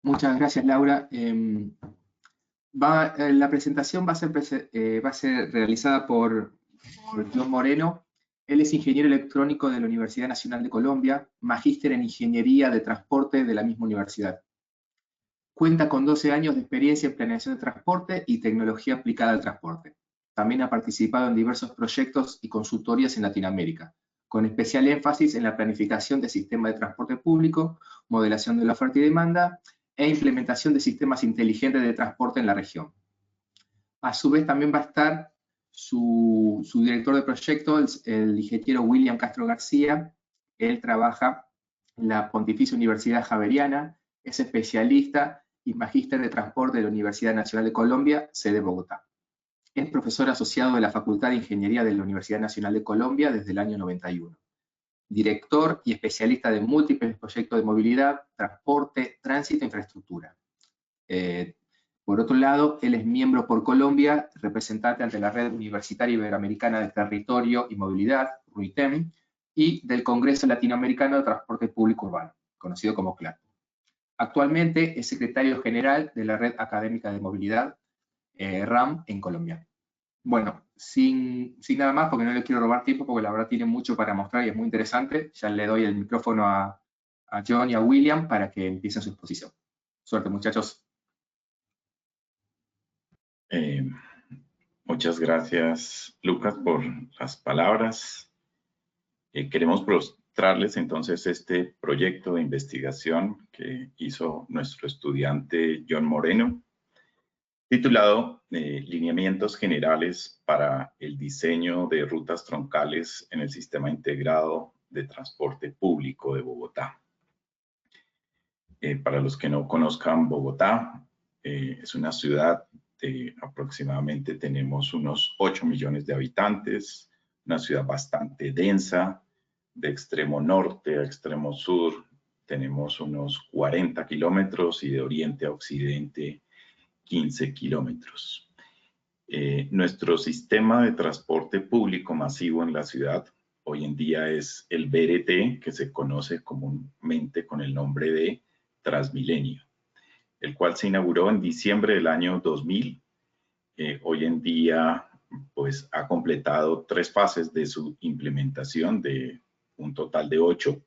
Muchas gracias, Laura. La presentación va a ser realizada por John Moreno. Él es ingeniero electrónico de la Universidad Nacional de Colombia, magíster en Ingeniería de Transporte de la misma universidad. Cuenta con 12 años de experiencia en planeación de transporte y tecnología aplicada al transporte. También ha participado en diversos proyectos y consultorías en Latinoamérica, con especial énfasis en la planificación de sistemas de transporte público, modelación de la oferta y demanda, e implementación de sistemas inteligentes de transporte en la región. A su vez también va a estar su director de proyecto, el ingeniero William Castro García. Él trabaja en la Pontificia Universidad Javeriana, es especialista y magíster de transporte de la Universidad Nacional de Colombia, sede Bogotá. Es profesor asociado de la Facultad de Ingeniería de la Universidad Nacional de Colombia desde el año 91. Director y especialista de múltiples proyectos de movilidad, transporte, tránsito e infraestructura. Por otro lado, él es miembro por Colombia, representante ante la Red Universitaria Iberoamericana de Territorio y Movilidad, RUITEM, y del Congreso Latinoamericano de Transporte Público Urbano, conocido como CLAP. Actualmente es secretario general de la Red Académica de Movilidad, RAM, en Colombia. Bueno, sin nada más, porque no le quiero robar tiempo, porque la verdad tiene mucho para mostrar y es muy interesante, ya le doy el micrófono a John y a William para que empiecen su exposición. Suerte, muchachos. Muchas gracias, Lucas, por las palabras. Queremos mostrarles entonces este proyecto de investigación que hizo nuestro estudiante John Moreno, titulado Lineamientos Generales para el diseño de rutas troncales en el Sistema Integrado de Transporte Público de Bogotá. Para los que no conozcan Bogotá, es una ciudad de aproximadamente, tenemos unos 8 millones de habitantes, una ciudad bastante densa, de extremo norte a extremo sur, tenemos unos 40 kilómetros y de oriente a occidente 15 kilómetros. Nuestro sistema de transporte público masivo en la ciudad hoy en día es el BRT, que se conoce comúnmente con el nombre de Transmilenio, el cual se inauguró en diciembre del año 2000. Hoy en día pues ha completado 3 fases de su implementación, de un total de 8.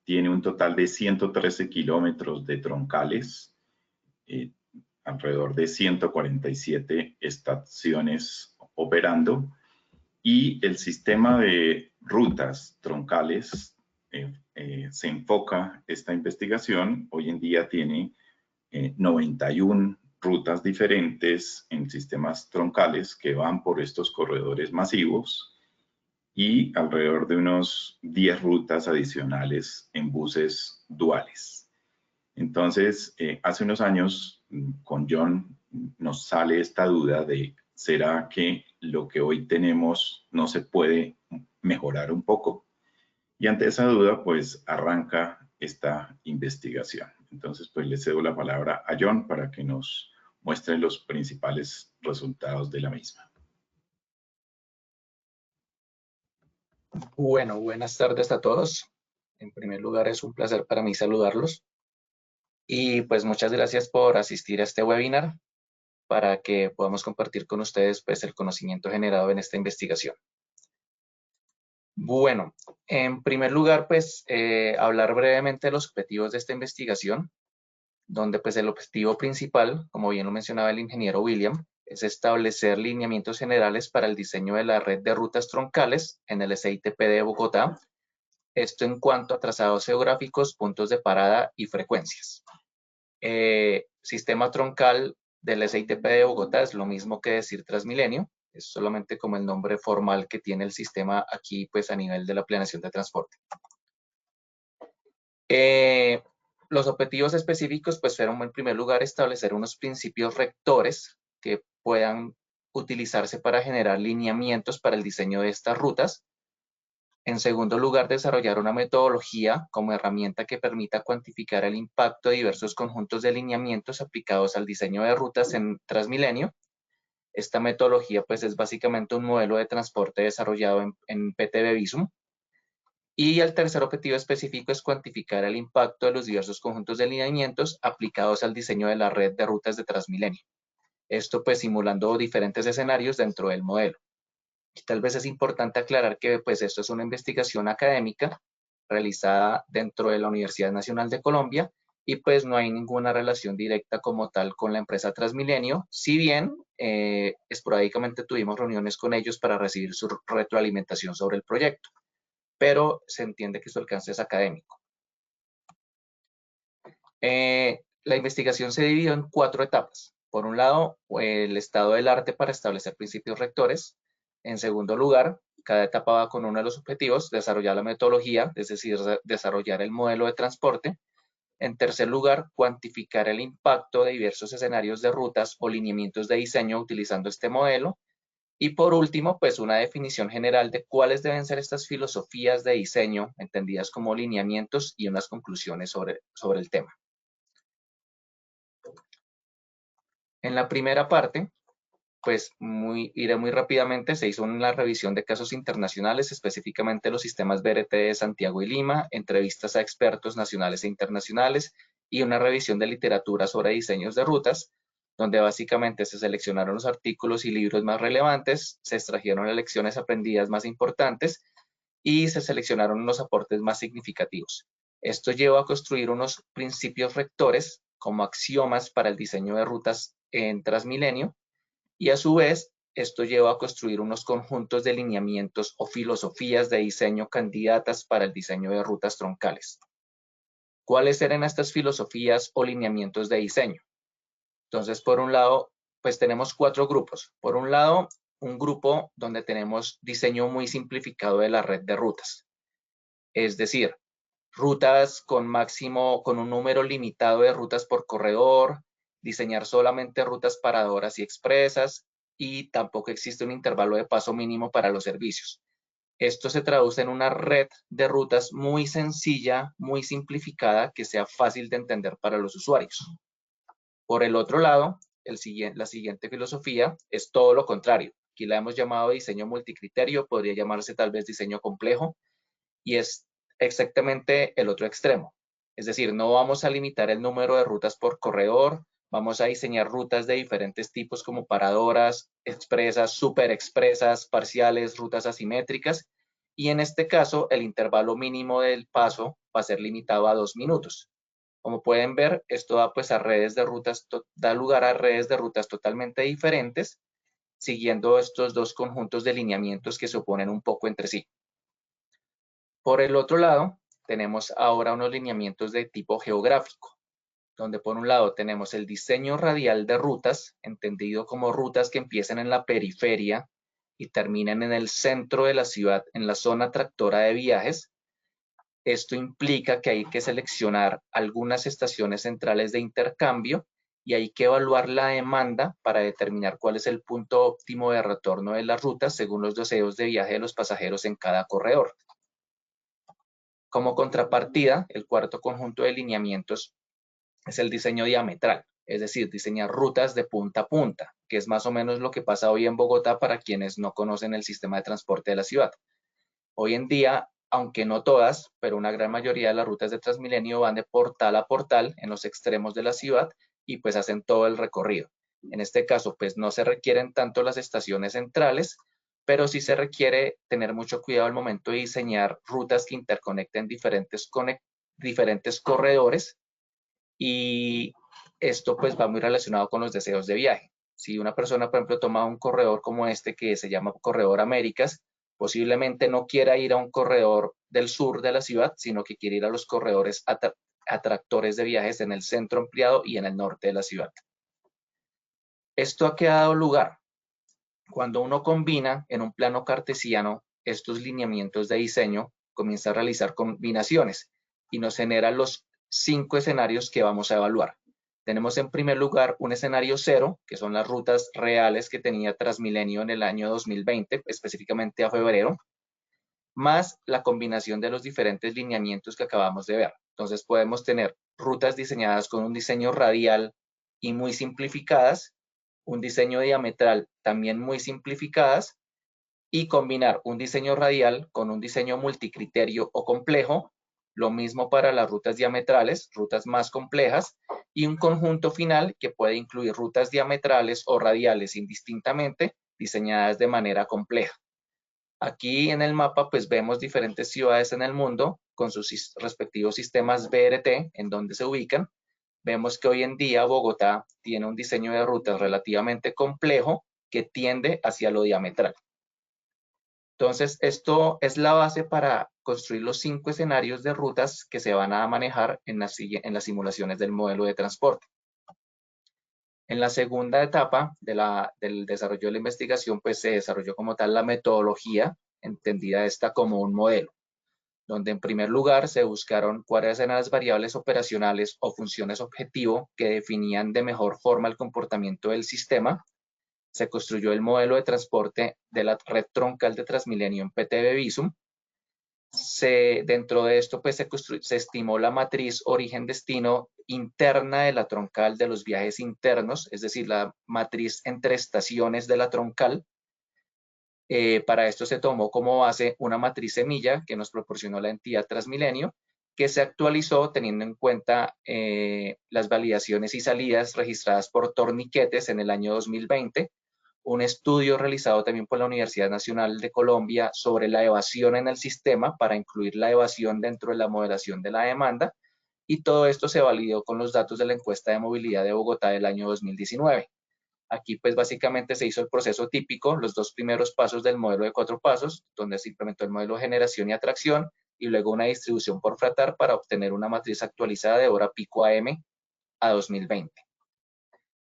Tiene un total de 113 kilómetros de troncales, alrededor de 147 estaciones operando, y el sistema de rutas troncales se enfoca esta investigación. Hoy en día tiene 91 rutas diferentes en sistemas troncales que van por estos corredores masivos y alrededor de unos 10 rutas adicionales en buses duales. Entonces, hace unos años con John nos sale esta duda de ¿será que lo que hoy tenemos no se puede mejorar un poco? Y ante esa duda, pues arranca esta investigación. Entonces, pues le cedo la palabra a John para que nos muestre los principales resultados de la misma. Bueno, buenas tardes a todos. En primer lugar, es un placer para mí saludarlos. Y pues muchas gracias por asistir a este webinar para que podamos compartir con ustedes pues el conocimiento generado en esta investigación. Bueno, en primer lugar, pues hablar brevemente de los objetivos de esta investigación, donde pues el objetivo principal, como bien lo mencionaba el ingeniero William, es establecer lineamientos generales para el diseño de la red de rutas troncales en el SITP de Bogotá, esto en cuanto a trazados geográficos, puntos de parada y frecuencias. Sistema troncal del SITP de Bogotá es lo mismo que decir Transmilenio, es solamente como el nombre formal que tiene el sistema aquí pues a nivel de la planeación de transporte. Los objetivos específicos pues fueron en primer lugar establecer unos principios rectores que puedan utilizarse para generar lineamientos para el diseño de estas rutas. En segundo lugar, desarrollar una metodología como herramienta que permita cuantificar el impacto de diversos conjuntos de lineamientos aplicados al diseño de rutas en Transmilenio. Esta metodología pues es básicamente un modelo de transporte desarrollado en PTV Visum. Y el tercer objetivo específico es cuantificar el impacto de los diversos conjuntos de lineamientos aplicados al diseño de la red de rutas de Transmilenio. Esto pues simulando diferentes escenarios dentro del modelo. Y tal vez es importante aclarar que pues esto es una investigación académica realizada dentro de la Universidad Nacional de Colombia y pues no hay ninguna relación directa como tal con la empresa Transmilenio, si bien esporádicamente tuvimos reuniones con ellos para recibir su retroalimentación sobre el proyecto, pero se entiende que su alcance es académico. La investigación se dividió en 4 etapas. Por un lado, el estado del arte para establecer principios rectores. En segundo lugar, cada etapa va con uno de los objetivos, desarrollar la metodología, es decir, desarrollar el modelo de transporte. En tercer lugar, cuantificar el impacto de diversos escenarios de rutas o lineamientos de diseño utilizando este modelo. Y por último, pues una definición general de cuáles deben ser estas filosofías de diseño, entendidas como lineamientos, y unas conclusiones sobre el tema. En la primera parte, pues iré muy rápidamente, se hizo una revisión de casos internacionales, específicamente los sistemas BRT de Santiago y Lima, entrevistas a expertos nacionales e internacionales y una revisión de literatura sobre diseños de rutas, donde básicamente se seleccionaron los artículos y libros más relevantes, se extrajeron las lecciones aprendidas más importantes y se seleccionaron unos aportes más significativos. Esto llevó a construir unos principios rectores como axiomas para el diseño de rutas en Transmilenio, y a su vez esto lleva a construir unos conjuntos de lineamientos o filosofías de diseño candidatas para el diseño de rutas troncales. ¿Cuáles eran estas filosofías o lineamientos de diseño? Entonces, por un lado, pues tenemos 4 grupos. Por un lado, un grupo donde tenemos diseño muy simplificado de la red de rutas. Es decir, rutas con un número limitado de rutas por corredor, diseñar solamente rutas paradoras y expresas, y tampoco existe un intervalo de paso mínimo para los servicios. Esto se traduce en una red de rutas muy sencilla, muy simplificada, que sea fácil de entender para los usuarios. Por el otro lado, la siguiente filosofía es todo lo contrario. Aquí la hemos llamado diseño multicriterio, podría llamarse tal vez diseño complejo, y es exactamente el otro extremo. Es decir, no vamos a limitar el número de rutas por corredor, vamos a diseñar rutas de diferentes tipos como paradoras, expresas, super expresas, parciales, rutas asimétricas, y en este caso el intervalo mínimo del paso va a ser limitado a 2 minutos. Como pueden ver, esto da lugar a redes de rutas totalmente diferentes, siguiendo estos 2 conjuntos de lineamientos que se oponen un poco entre sí. Por el otro lado, tenemos ahora unos lineamientos de tipo geográfico, donde por un lado tenemos el diseño radial de rutas, entendido como rutas que empiecen en la periferia y terminen en el centro de la ciudad, en la zona atractora de viajes. Esto implica que hay que seleccionar algunas estaciones centrales de intercambio y hay que evaluar la demanda para determinar cuál es el punto óptimo de retorno de las rutas según los deseos de viaje de los pasajeros en cada corredor. Como contrapartida, el cuarto conjunto de lineamientos es el diseño diametral, es decir, diseñar rutas de punta a punta, que es más o menos lo que pasa hoy en Bogotá para quienes no conocen el sistema de transporte de la ciudad. Hoy en día, aunque no todas, pero una gran mayoría de las rutas de Transmilenio van de portal a portal en los extremos de la ciudad y pues hacen todo el recorrido. En este caso, pues no se requieren tanto las estaciones centrales, pero sí se requiere tener mucho cuidado al momento de diseñar rutas que interconecten diferentes corredores, y esto pues va muy relacionado con los deseos de viaje. Si una persona, por ejemplo, toma un corredor como este que se llama Corredor Américas, posiblemente no quiera ir a un corredor del sur de la ciudad, sino que quiere ir a los corredores atractores de viajes en el centro ampliado y en el norte de la ciudad. Esto ha quedado lugar cuando uno combina en un plano cartesiano estos lineamientos de diseño, comienza a realizar combinaciones y nos genera los 5 escenarios que vamos a evaluar. Tenemos en primer lugar un escenario 0, que son las rutas reales que tenía Transmilenio en el año 2020, específicamente a febrero, más la combinación de los diferentes lineamientos que acabamos de ver. Entonces podemos tener rutas diseñadas con un diseño radial y muy simplificadas, un diseño diametral también muy simplificadas, y combinar un diseño radial con un diseño multicriterio o complejo, lo mismo para las rutas diametrales, rutas más complejas, y un conjunto final que puede incluir rutas diametrales o radiales indistintamente, diseñadas de manera compleja. Aquí en el mapa pues vemos diferentes ciudades en el mundo con sus respectivos sistemas BRT en donde se ubican. Vemos que hoy en día Bogotá tiene un diseño de rutas relativamente complejo que tiende hacia lo diametral. Entonces, esto es la base para construir los 5 escenarios de rutas que se van a manejar en las simulaciones del modelo de transporte. En la segunda etapa del desarrollo de la investigación, pues se desarrolló como tal la metodología, entendida esta como un modelo, donde en primer lugar se buscaron cuáles eran las variables operacionales o funciones objetivo que definían de mejor forma el comportamiento del sistema. Se construyó el modelo de transporte de la red troncal de Transmilenio en PTV Visum. Dentro de esto pues se estimó la matriz origen-destino interna de la troncal de los viajes internos, es decir, la matriz entre estaciones de la troncal. Para esto se tomó como base una matriz semilla que nos proporcionó la entidad Transmilenio, que se actualizó teniendo en cuenta las validaciones y salidas registradas por torniquetes en el año 2020, un estudio realizado también por la Universidad Nacional de Colombia sobre la evasión en el sistema para incluir la evasión dentro de la modelación de la demanda, y todo esto se validó con los datos de la encuesta de movilidad de Bogotá del año 2019. Aquí pues básicamente se hizo el proceso típico, los 2 primeros pasos del modelo de 4 pasos, donde se implementó el modelo de generación y atracción y luego una distribución por fratar para obtener una matriz actualizada de hora pico AM a 2020.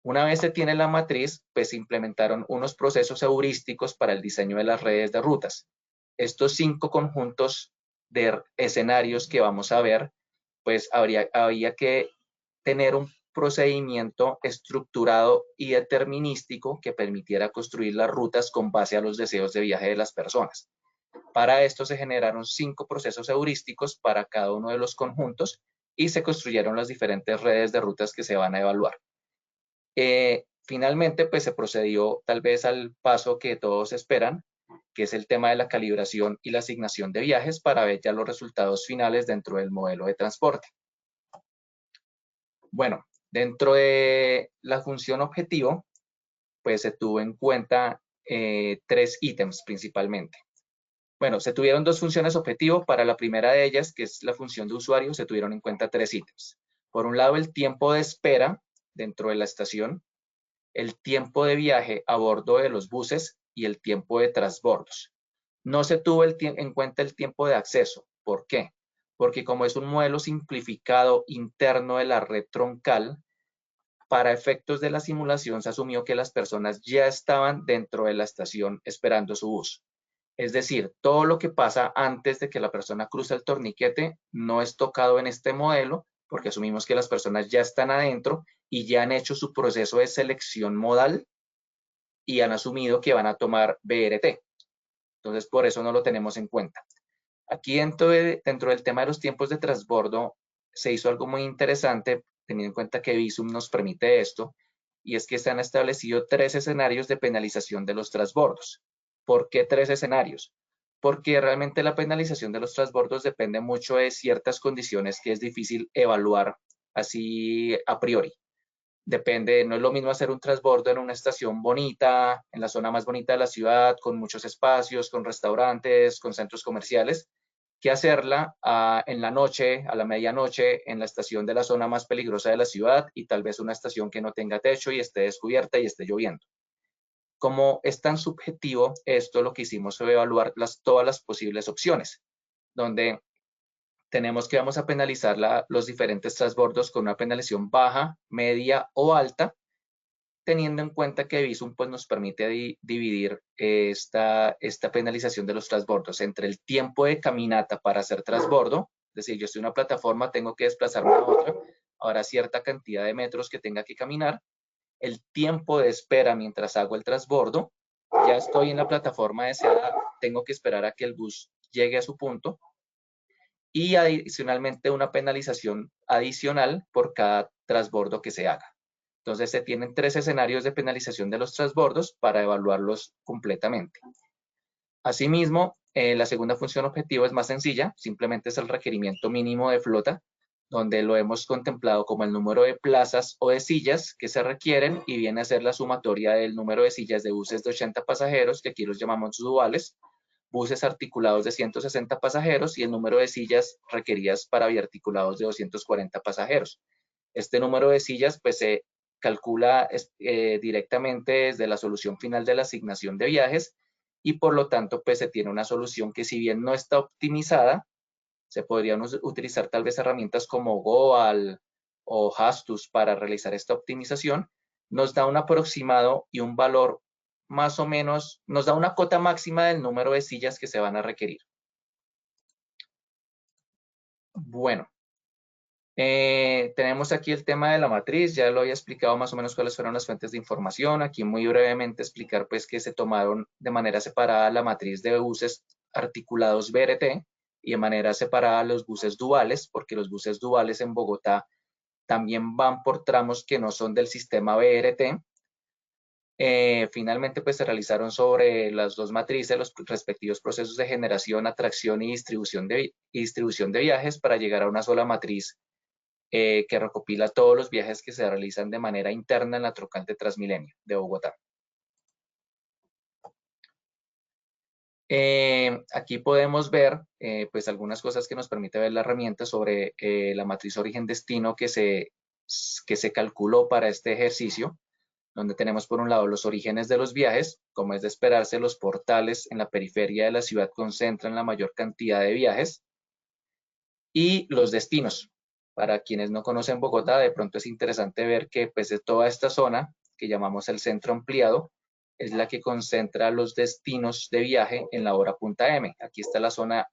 Una vez se tiene la matriz, pues se implementaron unos procesos heurísticos para el diseño de las redes de rutas. Estos 5 conjuntos de escenarios que vamos a ver, pues había que tener un procedimiento estructurado y determinístico que permitiera construir las rutas con base a los deseos de viaje de las personas. Para esto se generaron 5 procesos heurísticos para cada uno de los conjuntos y se construyeron las diferentes redes de rutas que se van a evaluar. Finalmente, pues se procedió tal vez al paso que todos esperan, que es el tema de la calibración y la asignación de viajes para ver ya los resultados finales dentro del modelo de transporte. Bueno, dentro de la función objetivo, pues se tuvo en cuenta 3 ítems principalmente. Bueno, se tuvieron 2 funciones objetivo. Para la primera de ellas, que es la función de usuario, se tuvieron en cuenta 3 ítems. Por un lado, el tiempo de espera dentro de la estación, el tiempo de viaje a bordo de los buses y el tiempo de transbordos. No se tuvo en cuenta el tiempo de acceso. ¿Por qué? Porque como es un modelo simplificado interno de la red troncal, para efectos de la simulación se asumió que las personas ya estaban dentro de la estación esperando su bus. Es decir, todo lo que pasa antes de que la persona cruza el torniquete no es tocado en este modelo, porque asumimos que las personas ya están adentro y ya han hecho su proceso de selección modal y han asumido que van a tomar BRT. Entonces, por eso no lo tenemos en cuenta. Aquí dentro del tema de los tiempos de transbordo se hizo algo muy interesante, teniendo en cuenta que Visum nos permite esto, y es que se han establecido 3 escenarios de penalización de los transbordos. ¿Por qué 3 escenarios? Porque realmente la penalización de los transbordos depende mucho de ciertas condiciones que es difícil evaluar así a priori. Depende, no es lo mismo hacer un transbordo en una estación bonita, en la zona más bonita de la ciudad, con muchos espacios, con restaurantes, con centros comerciales, que hacerla en la noche, a la medianoche, en la estación de la zona más peligrosa de la ciudad y tal vez una estación que no tenga techo y esté descubierta y esté lloviendo. Como es tan subjetivo, esto lo que hicimos fue evaluar todas las posibles opciones, donde tenemos que vamos a penalizar los diferentes transbordos con una penalización baja, media o alta, teniendo en cuenta que Visum pues, nos permite dividir esta penalización de los transbordos entre el tiempo de caminata para hacer transbordo, es decir, yo estoy en una plataforma, tengo que desplazarme a otra, ahora cierta cantidad de metros que tenga que caminar, el tiempo de espera mientras hago el transbordo, ya estoy en la plataforma deseada, tengo que esperar a que el bus llegue a su punto, y adicionalmente una penalización adicional por cada transbordo que se haga. Entonces se tienen 3 escenarios de penalización de los transbordos para evaluarlos completamente. Asimismo, la segunda función objetivo es más sencilla, simplemente es el requerimiento mínimo de flota, donde lo hemos contemplado como el número de plazas o de sillas que se requieren y viene a ser la sumatoria del número de sillas de buses de 80 pasajeros, que aquí los llamamos duales, buses articulados de 160 pasajeros y el número de sillas requeridas para biarticulados de 240 pasajeros. Este número de sillas pues se calcula directamente desde la solución final de la asignación de viajes y por lo tanto pues se tiene una solución que si bien no está optimizada, se podrían utilizar tal vez herramientas como Goal o Hastus para realizar esta optimización, nos da un aproximado y un valor más o menos, nos da una cota máxima del número de sillas que se van a requerir. Bueno, tenemos aquí el tema de la matriz, ya lo había explicado más o menos cuáles fueron las fuentes de información. Aquí muy brevemente explicar pues que se tomaron de manera separada la matriz de buses articulados BRT y de manera separada los buses duales, porque los buses duales en Bogotá también van por tramos que no son del sistema BRT. Finalmente pues se realizaron sobre las dos matrices los respectivos procesos de generación, atracción y distribución de viajes para llegar a una sola matriz que recopila todos los viajes que se realizan de manera interna en la troncal de Transmilenio de Bogotá. Aquí podemos ver pues algunas cosas que nos permite ver la herramienta sobre la matriz origen-destino que se calculó para este ejercicio, donde tenemos por un lado los orígenes de los viajes, como es de esperarse, los portales en la periferia de la ciudad concentran la mayor cantidad de viajes, y los destinos. Para quienes no conocen Bogotá, de pronto es interesante ver que pues de toda esta zona, que llamamos el centro ampliado, es la que concentra los destinos de viaje en la hora punta M. Aquí está la zona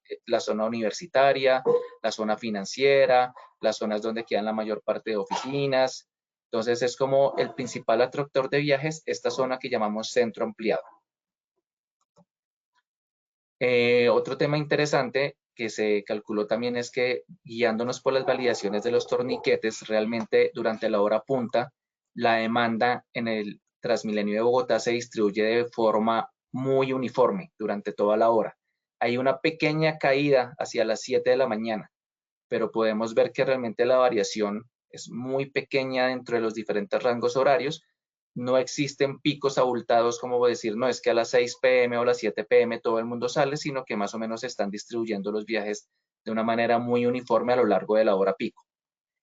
universitaria, la zona financiera, las zonas donde quedan la mayor parte de oficinas. Entonces es como el principal atractor de viajes, esta zona que llamamos centro ampliado. Otro tema interesante que se calculó también es que guiándonos por las validaciones de los torniquetes, realmente durante la hora punta, la demanda en el Transmilenio de Bogotá se distribuye de forma muy uniforme durante toda la hora. Hay una pequeña caída hacia las 7 de la mañana, pero podemos ver que realmente la variación es muy pequeña dentro de los diferentes rangos horarios. No existen picos abultados como decir, no, es que a las 6 p.m. o las 7 p.m. todo el mundo sale, sino que más o menos se están distribuyendo los viajes de una manera muy uniforme a lo largo de la hora pico.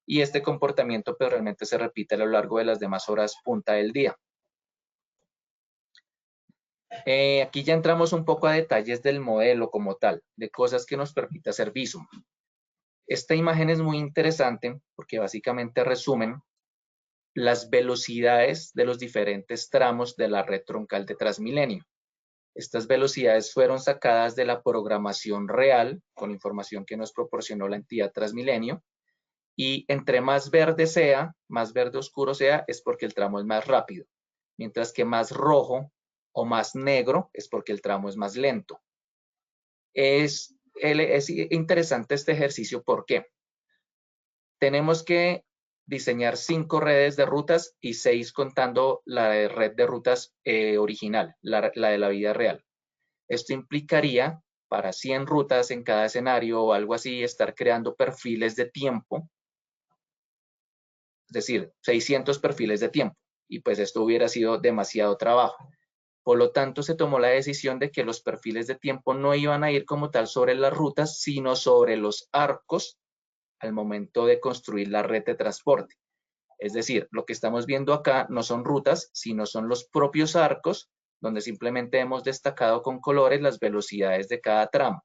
Y este comportamiento pues, realmente se repite a lo largo de las demás horas punta del día. Aquí ya entramos un poco a detalles del modelo como tal, de cosas que nos permite hacer Visum. Esta imagen es muy interesante porque básicamente resumen las velocidades de los diferentes tramos de la red troncal de Transmilenio. Estas velocidades fueron sacadas de la programación real con información que nos proporcionó la entidad Transmilenio y entre más verde sea, más verde oscuro sea, es porque el tramo es más rápido, mientras que más rojo o más negro es porque el tramo es más lento. Es interesante este ejercicio, ¿por qué? Tenemos que diseñar 5 redes de rutas y 6 contando la red de rutas original, la de la vida real. Esto implicaría para 100 rutas en cada escenario o algo así, estar creando perfiles de tiempo, es decir, 600 perfiles de tiempo. Y pues esto hubiera sido demasiado trabajo. Por lo tanto, se tomó la decisión de que los perfiles de tiempo no iban a ir como tal sobre las rutas, sino sobre los arcos al momento de construir la red de transporte. Es decir, lo que estamos viendo acá no son rutas, sino son los propios arcos, donde simplemente hemos destacado con colores las velocidades de cada tramo.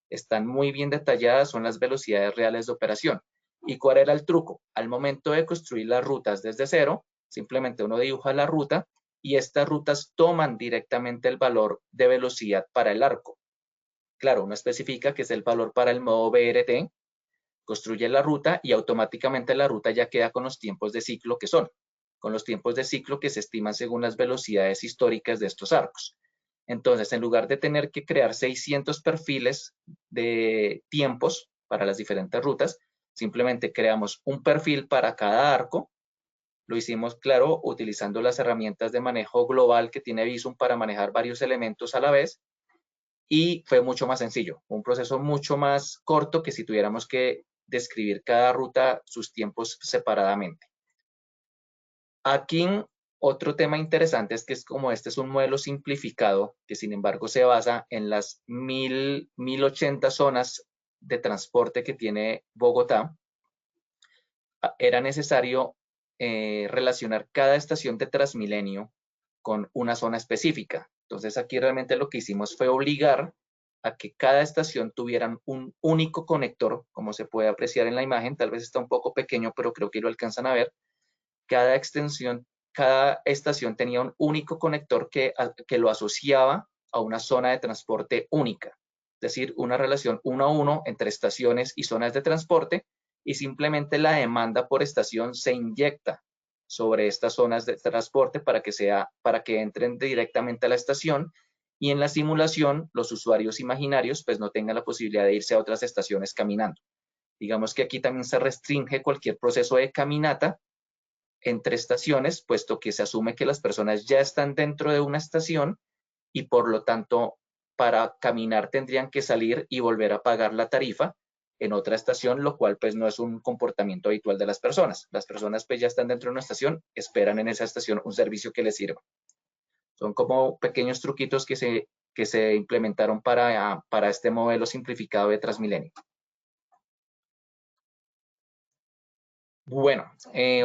Están muy bien detalladas, son las velocidades reales de operación. ¿Y cuál era el truco? Al momento de construir las rutas desde cero, simplemente uno dibuja la ruta y estas rutas toman directamente el valor de velocidad para el arco. Claro, uno especifica que es el valor para el modo BRT, construye la ruta y automáticamente la ruta ya queda con los tiempos de ciclo que son, con los tiempos de ciclo que se estiman según las velocidades históricas de estos arcos. Entonces, en lugar de tener que crear 600 perfiles de tiempos para las diferentes rutas, simplemente creamos un perfil para cada arco. Lo hicimos, claro, utilizando las herramientas de manejo global que tiene Visum para manejar varios elementos a la vez. y fue mucho más sencillo, un proceso mucho más corto que si tuviéramos que describir cada ruta, sus tiempos separadamente. Aquí otro tema interesante es que como este es un modelo simplificado, que sin embargo se basa en las 1080 zonas de transporte que tiene Bogotá, era necesario relacionar cada estación de Transmilenio con una zona específica. Entonces aquí realmente lo que hicimos fue obligar a que cada estación tuviera un único conector, como se puede apreciar en la imagen, tal vez está un poco pequeño, pero creo que lo alcanzan a ver. Cada estación tenía un único conector que lo asociaba a una zona de transporte única, es decir, una relación 1 a 1 entre estaciones y zonas de transporte, y simplemente la demanda por estación se inyecta sobre estas zonas de transporte para que entren directamente a la estación, y en la simulación los usuarios imaginarios pues no tengan la posibilidad de irse a otras estaciones caminando. Digamos que aquí también se restringe cualquier proceso de caminata entre estaciones, puesto que se asume que las personas ya están dentro de una estación y por lo tanto para caminar tendrían que salir y volver a pagar la tarifa en otra estación, lo cual pues no es un comportamiento habitual de las personas. Las personas pues ya están dentro de una estación, esperan en esa estación un servicio que les sirva. Son como pequeños truquitos que se implementaron para este modelo simplificado de Transmilenio. Bueno,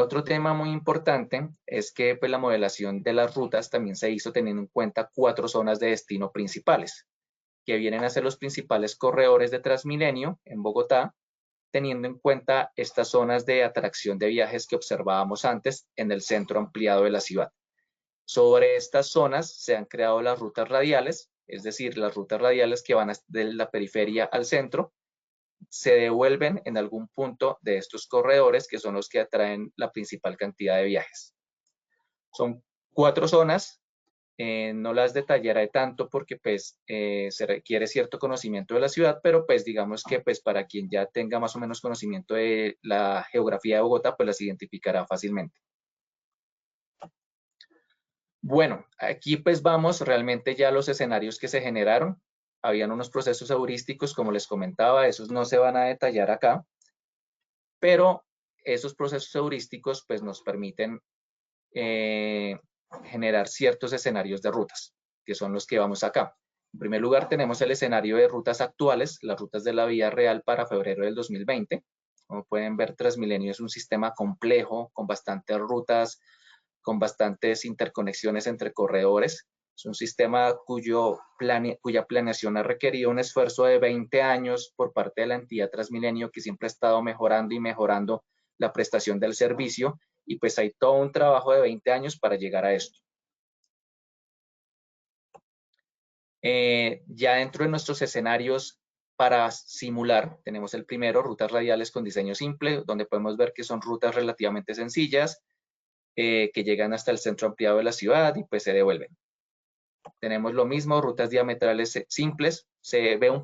otro tema muy importante es que pues, la modelación de las rutas también se hizo teniendo en cuenta 4 zonas de destino principales, que vienen a ser los principales corredores de Transmilenio en Bogotá, teniendo en cuenta estas zonas de atracción de viajes que observábamos antes en el centro ampliado de la ciudad. Sobre estas zonas se han creado las rutas radiales, es decir, las rutas radiales que van de la periferia al centro, se devuelven en algún punto de estos corredores que son los que atraen la principal cantidad de viajes. Son 4 zonas, no las detallaré tanto porque pues se requiere cierto conocimiento de la ciudad, pero pues digamos que pues para quien ya tenga más o menos conocimiento de la geografía de Bogotá, pues las identificará fácilmente. Bueno, aquí pues vamos realmente ya a los escenarios que se generaron. Habían unos procesos heurísticos, como les comentaba, esos no se van a detallar acá, pero esos procesos heurísticos pues nos permiten generar ciertos escenarios de rutas, que son los que vamos acá. En primer lugar tenemos el escenario de rutas actuales, las rutas de la vía real para febrero del 2020. Como pueden ver, Transmilenio es un sistema complejo, con bastantes rutas, con bastantes interconexiones entre corredores. Es un sistema cuya planeación ha requerido un esfuerzo de 20 años por parte de la entidad Transmilenio, que siempre ha estado mejorando y mejorando la prestación del servicio, y pues hay todo un trabajo de 20 años para llegar a esto. Ya dentro de nuestros escenarios para simular, tenemos el primero, rutas radiales con diseño simple, donde podemos ver que son rutas relativamente sencillas, que llegan hasta el centro ampliado de la ciudad y pues se devuelven. Tenemos lo mismo, rutas diametrales simples, se ven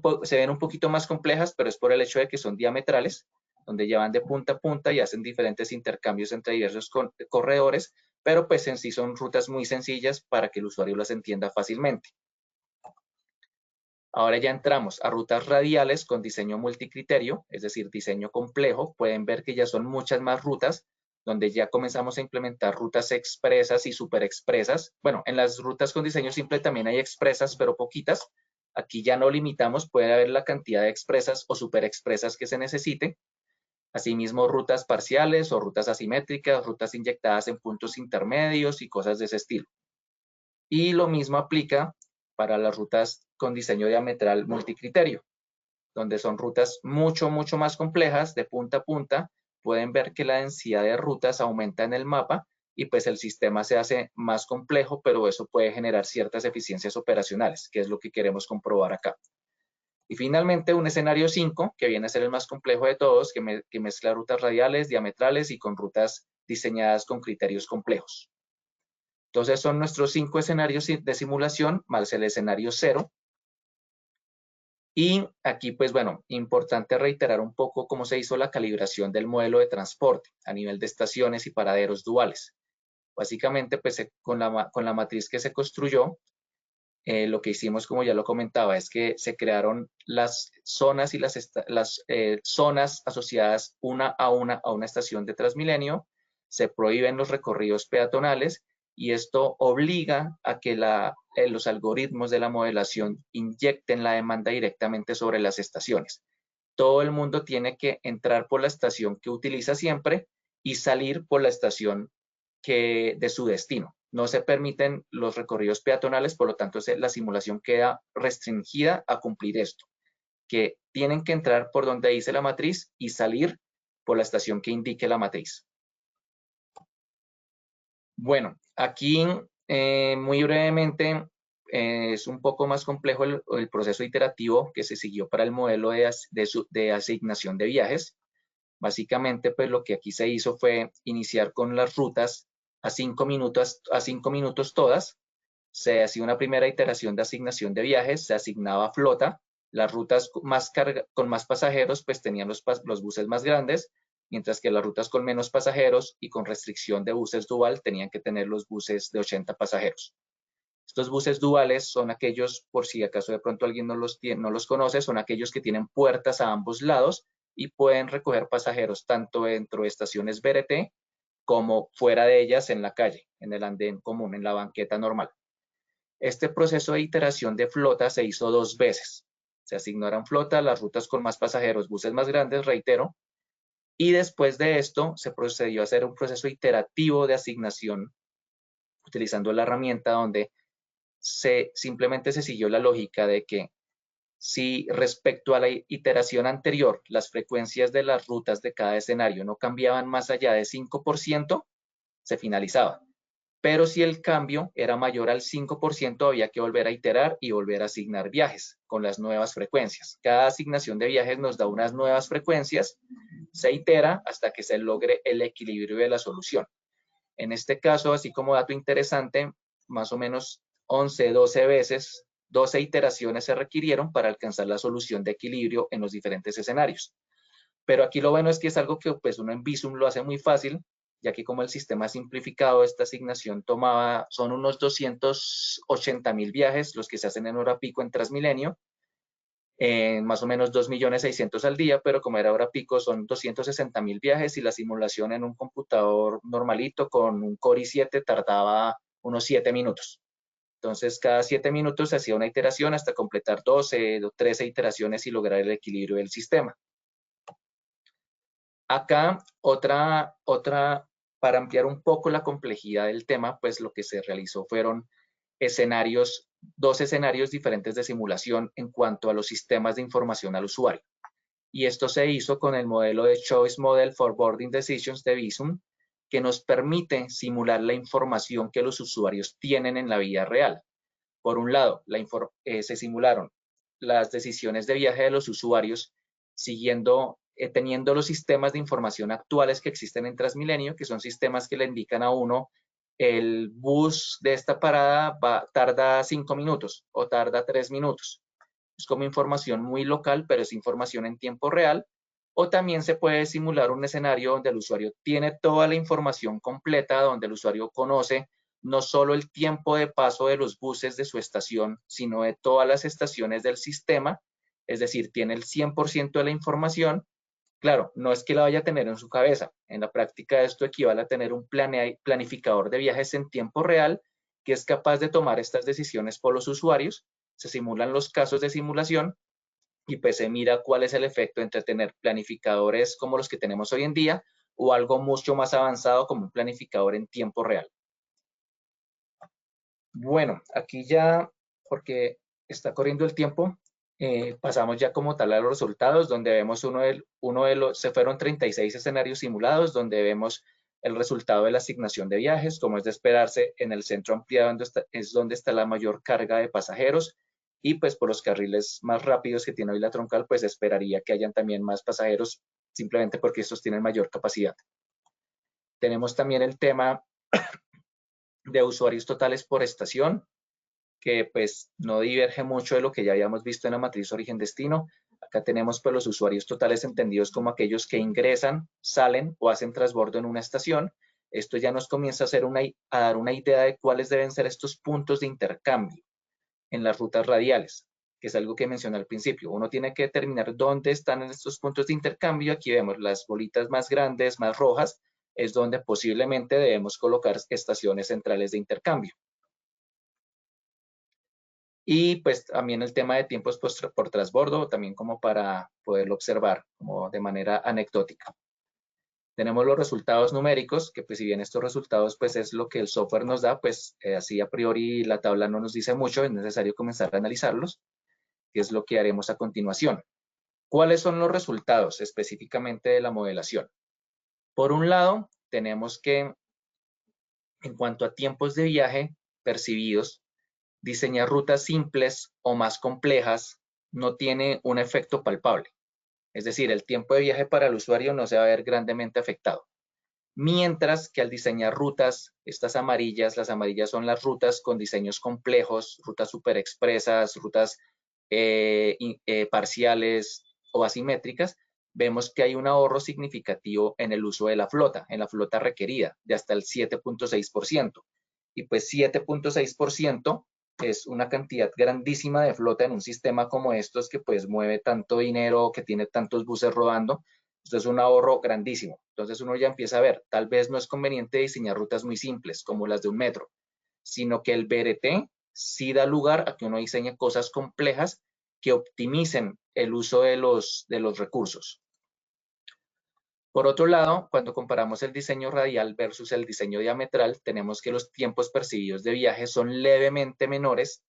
un poquito más complejas, pero es por el hecho de que son diametrales, donde llevan de punta a punta y hacen diferentes intercambios entre diversos corredores, pero pues en sí son rutas muy sencillas para que el usuario las entienda fácilmente. Ahora ya entramos a rutas radiales con diseño multicriterio, es decir, diseño complejo. Pueden ver que ya son muchas más rutas, donde ya comenzamos a implementar rutas expresas y superexpresas. Bueno, en las rutas con diseño simple también hay expresas, pero poquitas. Aquí ya no limitamos, puede haber la cantidad de expresas o superexpresas que se necesite. Asimismo, rutas parciales o rutas asimétricas, rutas inyectadas en puntos intermedios y cosas de ese estilo. Y lo mismo aplica para las rutas con diseño diametral multicriterio, donde son rutas mucho más complejas de punta a punta. Pueden ver que la densidad de rutas aumenta en el mapa y pues el sistema se hace más complejo, pero eso puede generar ciertas eficiencias operacionales, que es lo que queremos comprobar acá. Y finalmente un escenario 5, que viene a ser el más complejo de todos, que mezcla rutas radiales, diametrales y con rutas diseñadas con criterios complejos. Entonces son nuestros 5 escenarios de simulación más el escenario 0. Y aquí, pues bueno, importante reiterar un poco cómo se hizo la calibración del modelo de transporte a nivel de estaciones y paraderos duales. Básicamente, pues con la matriz que se construyó, lo que hicimos, como ya lo comentaba, es que se crearon las zonas y las zonas asociadas una a una estación de Transmilenio, se prohíben los recorridos peatonales y esto obliga a que los algoritmos de la modelación inyecten la demanda directamente sobre las estaciones. Todo el mundo tiene que entrar por la estación que utiliza siempre y salir por la estación de su destino. No se permiten los recorridos peatonales, por lo tanto la simulación queda restringida a cumplir esto, que tienen que entrar por donde dice la matriz y salir por la estación que indique la matriz. Bueno, aquí muy brevemente es un poco más complejo el proceso iterativo que se siguió para el modelo de asignación de viajes. Básicamente, pues lo que aquí se hizo fue iniciar con las rutas a 5 minutos todas. Se hacía una primera iteración de asignación de viajes, se asignaba flota. Las rutas con más pasajeros pues tenían los buses más grandes, mientras que las rutas con menos pasajeros y con restricción de buses dual tenían que tener los buses de 80 pasajeros. Estos buses duales son aquellos, por si acaso de pronto alguien no los conoce, son aquellos que tienen puertas a ambos lados y pueden recoger pasajeros tanto dentro de estaciones BRT como fuera de ellas en la calle, en el andén común, en la banqueta normal. Este proceso de iteración de flota se hizo 2 veces. Se asignaron flota, las rutas con más pasajeros, buses más grandes, reitero, y después de esto se procedió a hacer un proceso iterativo de asignación utilizando la herramienta donde simplemente se siguió la lógica de que si respecto a la iteración anterior las frecuencias de las rutas de cada escenario no cambiaban más allá de 5%, se finalizaba. Pero si el cambio era mayor al 5%, había que volver a iterar y volver a asignar viajes con las nuevas frecuencias. Cada asignación de viajes nos da unas nuevas frecuencias, se itera hasta que se logre el equilibrio de la solución. En este caso, así como dato interesante, más o menos 11, 12 veces, 12 iteraciones se requirieron para alcanzar la solución de equilibrio en los diferentes escenarios. Pero aquí lo bueno es que es algo que pues, uno en Visum lo hace muy fácil, ya que como el sistema simplificado, esta asignación son unos 280.000 viajes los que se hacen en hora pico en Transmilenio, más o menos 2.600.000 al día, pero como era hora pico son 260.000 viajes y la simulación en un computador normalito con un Core i7 tardaba unos 7 minutos. Entonces, cada 7 minutos se hacía una iteración hasta completar 12 o 13 iteraciones y lograr el equilibrio del sistema. Acá, para ampliar un poco la complejidad del tema, pues lo que se realizó fueron 2 escenarios diferentes de simulación en cuanto a los sistemas de información al usuario. Y esto se hizo con el modelo de Choice Model for Boarding Decisions de Visum, que nos permite simular la información que los usuarios tienen en la vida real. Por un lado, se simularon las decisiones de viaje de los usuarios teniendo los sistemas de información actuales que existen en Transmilenio, que son sistemas que le indican a uno el bus de esta parada tarda 5 minutos o tarda 3 minutos. Es como información muy local, pero es información en tiempo real. O también se puede simular un escenario donde el usuario tiene toda la información completa, donde el usuario conoce no solo el tiempo de paso de los buses de su estación, sino de todas las estaciones del sistema, es decir, tiene el 100% de la información. Claro, no es que la vaya a tener en su cabeza. En la práctica esto equivale a tener un planificador de viajes en tiempo real que es capaz de tomar estas decisiones por los usuarios. Se simulan los casos de simulación y pues se mira cuál es el efecto entre tener planificadores como los que tenemos hoy en día o algo mucho más avanzado como un planificador en tiempo real. Bueno, aquí ya, porque está corriendo el tiempo, pasamos ya como tal a los resultados, donde vemos se fueron 36 escenarios simulados, donde vemos el resultado de la asignación de viajes, como es de esperarse en el centro ampliado, es donde está la mayor carga de pasajeros, y pues por los carriles más rápidos que tiene hoy la troncal, pues esperaría que hayan también más pasajeros, simplemente porque estos tienen mayor capacidad. Tenemos también el tema de usuarios totales por estación, que pues no diverge mucho de lo que ya habíamos visto en la matriz origen-destino. Acá tenemos pues los usuarios totales entendidos como aquellos que ingresan, salen o hacen transbordo en una estación. Esto ya nos comienza a dar una idea de cuáles deben ser estos puntos de intercambio. en las rutas radiales, que es algo que mencioné al principio. Uno tiene que determinar dónde están estos puntos de intercambio. Aquí vemos las bolitas más grandes, más rojas, es donde posiblemente debemos colocar estaciones centrales de intercambio. Y pues también el tema de tiempos por transbordo, también como para poderlo observar como de manera anecdótica. Tenemos los resultados numéricos, que pues si bien estos resultados pues es lo que el software nos da, pues así a priori la tabla no nos dice mucho, es necesario comenzar a analizarlos, que es lo que haremos a continuación. ¿Cuáles son los resultados específicamente de la modelación? Por un lado, tenemos que en cuanto a tiempos de viaje percibidos, diseñar rutas simples o más complejas no tiene un efecto palpable. Es decir, el tiempo de viaje para el usuario no se va a ver grandemente afectado. Mientras que al diseñar rutas, estas amarillas, las amarillas son las rutas con diseños complejos, rutas super expresas, rutas parciales o asimétricas, vemos que hay un ahorro significativo en el uso de la flota, en la flota requerida, de hasta el 7.6%. Y pues 7.6% es una cantidad grandísima de flota en un sistema como estos que pues mueve tanto dinero, que tiene tantos buses rodando. Esto es un ahorro grandísimo. Entonces uno ya empieza a ver, tal vez no es conveniente diseñar rutas muy simples como las de un metro, sino que el BRT sí da lugar a que uno diseñe cosas complejas que optimicen el uso de los recursos. Por otro lado, cuando comparamos el diseño radial versus el diseño diametral, tenemos que los tiempos percibidos de viaje son levemente menores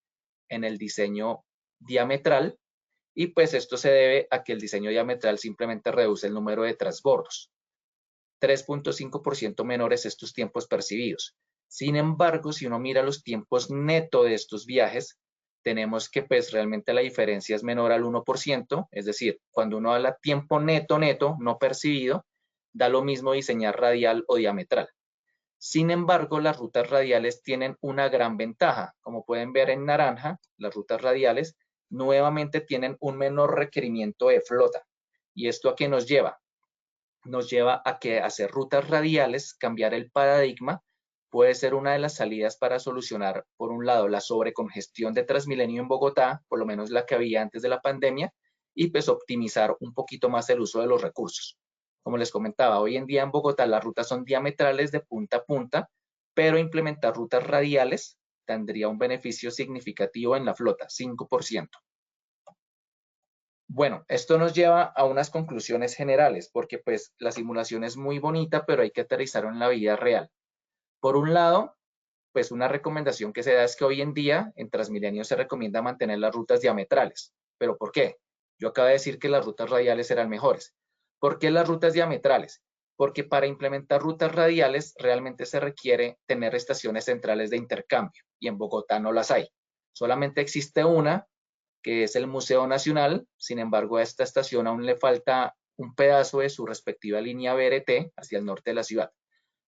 en el diseño diametral, y pues esto se debe a que el diseño diametral simplemente reduce el número de transbordos. 3.5% menores estos tiempos percibidos. Sin embargo, si uno mira los tiempos neto de estos viajes, tenemos que pues realmente la diferencia es menor al 1%, es decir, cuando uno habla tiempo neto, no percibido, da lo mismo diseñar radial o diametral. Sin embargo, las rutas radiales tienen una gran ventaja. Como pueden ver en naranja, las rutas radiales nuevamente tienen un menor requerimiento de flota. ¿Y esto a qué nos lleva? Nos lleva a que hacer rutas radiales, cambiar el paradigma, puede ser una de las salidas para solucionar, por un lado, la sobrecongestión de Transmilenio en Bogotá, por lo menos la que había antes de la pandemia, y pues optimizar un poquito más el uso de los recursos. Como les comentaba, hoy en día en Bogotá las rutas son diametrales de punta a punta, pero implementar rutas radiales tendría un beneficio significativo en la flota, 5%. Bueno, esto nos lleva a unas conclusiones generales, porque pues la simulación es muy bonita, pero hay que aterrizarlo en la vida real. Por un lado, pues una recomendación que se da es que hoy en día en Transmilenio se recomienda mantener las rutas diametrales. ¿Pero por qué? Yo acabo de decir que las rutas radiales eran mejores. ¿Por qué las rutas diametrales? Porque para implementar rutas radiales realmente se requiere tener estaciones centrales de intercambio, y en Bogotá no las hay. Solamente existe una, que es el Museo Nacional. Sin embargo, a esta estación aún le falta un pedazo de su respectiva línea BRT hacia el norte de la ciudad.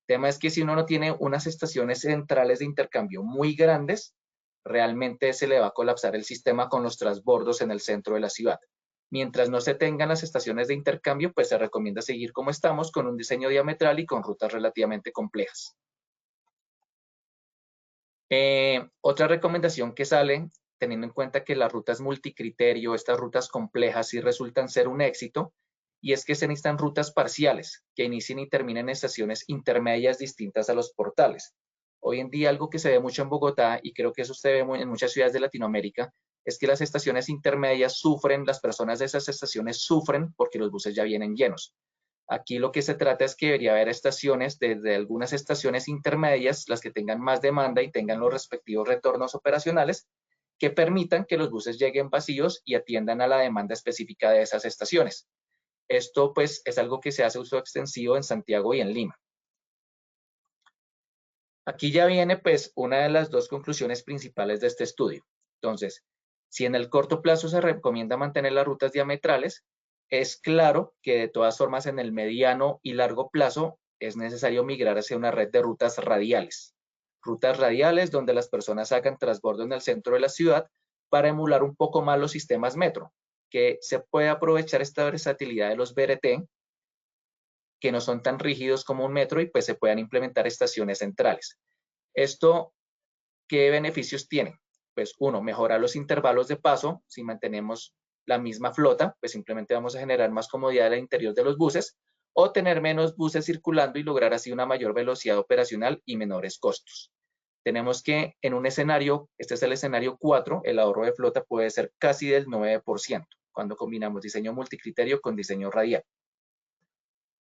El tema es que si uno no tiene unas estaciones centrales de intercambio muy grandes, realmente se le va a colapsar el sistema con los transbordos en el centro de la ciudad. Mientras no se tengan las estaciones de intercambio, pues se recomienda seguir como estamos, con un diseño diametral y con rutas relativamente complejas. Otra recomendación que sale, teniendo en cuenta que las rutas multicriterio, estas rutas complejas, sí resultan ser un éxito, y es que se necesitan rutas parciales que inicien y terminen en estaciones intermedias distintas a los portales. Hoy en día algo que se ve mucho en Bogotá, y creo que eso se ve en muchas ciudades de Latinoamérica, es que las estaciones intermedias sufren, las personas de esas estaciones sufren porque los buses ya vienen llenos. Aquí lo que se trata es que debería haber estaciones, desde algunas estaciones intermedias, las que tengan más demanda y tengan los respectivos retornos operacionales, que permitan que los buses lleguen vacíos y atiendan a la demanda específica de esas estaciones. Esto pues es algo que se hace uso extensivo en Santiago y en Lima. Aquí ya viene pues una de las dos conclusiones principales de este estudio. Entonces, si en el corto plazo se recomienda mantener las rutas diametrales, es claro que de todas formas en el mediano y largo plazo es necesario migrar hacia una red de rutas radiales. Rutas radiales donde las personas hagan transbordo en el centro de la ciudad para emular un poco más los sistemas metro, que se puede aprovechar esta versatilidad de los BRT, que no son tan rígidos como un metro, y pues se puedan implementar estaciones centrales. ¿Esto qué beneficios tiene? pues uno, mejorar los intervalos de paso. Si mantenemos la misma flota, pues simplemente vamos a generar más comodidad al interior de los buses, o tener menos buses circulando y lograr así una mayor velocidad operacional y menores costos. Tenemos que en un escenario, este es el escenario 4, el ahorro de flota puede ser casi del 9% cuando combinamos diseño multicriterio con diseño radial.